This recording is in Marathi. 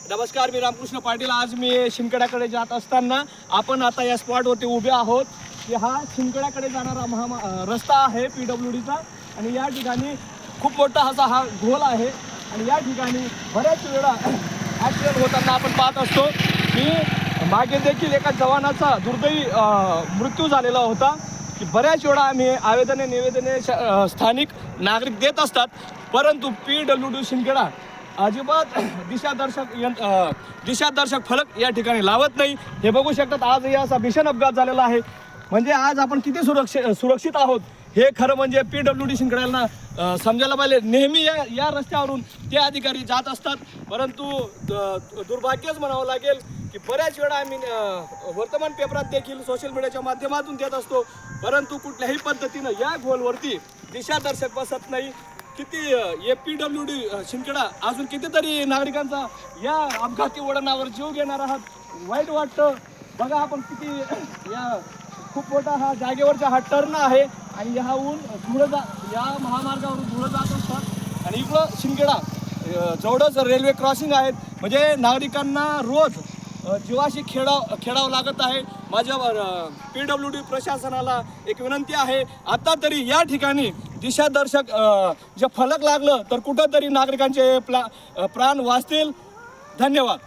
नमस्कार, मी रामकृष्ण पाटील। आज मी शिंदखेड्याकडे जात असताना आपण आता या स्पॉटवरती उभे आहोत की हा शिंदखेड्याकडे जाणारा रस्ता आहे PWDचा आणि या ठिकाणी खूप मोठा असा हा घोल आहे आणि या ठिकाणी बऱ्याच वेळा ॲक्सिडेंट होताना आपण पाहत असतो की मागे देखील एका जवानाचा दुर्दैवी मृत्यू झालेला होता की बऱ्याच वेळा आम्ही निवेदने स्थानिक नागरिक देत असतात, परंतु PWD शिंदखेडा अजिबात दिशादर्शक फलक या ठिकाणी लावत नाही। हे बघू शकतात, आजही असा भीषण अपघात झालेला आहे। म्हणजे आज आपण किती सुरक्षित आहोत हे खरं म्हणजे PWD शिंदखेड्याला समजायला पाहिजे। नेहमी या रस्त्यावरून ते अधिकारी जात असतात, परंतु दुर्भाग्यच म्हणावं लागेल की बऱ्याच वेळा आम्ही वर्तमान पेपरात देखील सोशल मीडियाच्या माध्यमातून देत असतो, परंतु कुठल्याही पद्धतीनं या घोलवरती दिशादर्शक बसत नाही। किती PWD शिंदखेडा अजून कितीतरी नागरिकांचा या अपघाती वळणावर जीव घेणार आहात, वाईट वाटतं। बघा आपण किती खूप मोठा हा जागेवरचा हा टर्न आहे आणि या महामार्गावरून धुळं जात असतात आणि इकडं शिंदखेडा जवळच रेल्वे क्रॉसिंग आहेत। म्हणजे नागरिकांना रोज जीवाशी खेळावं लागत आहे। माझ्या PWD प्रशासनाला एक विनंती आहे, आता तरी या ठिकाणी दिशादर्शक जे फलक लागलं तर कुठंतरी नागरिकांचे प्राण वाचतील। धन्यवाद।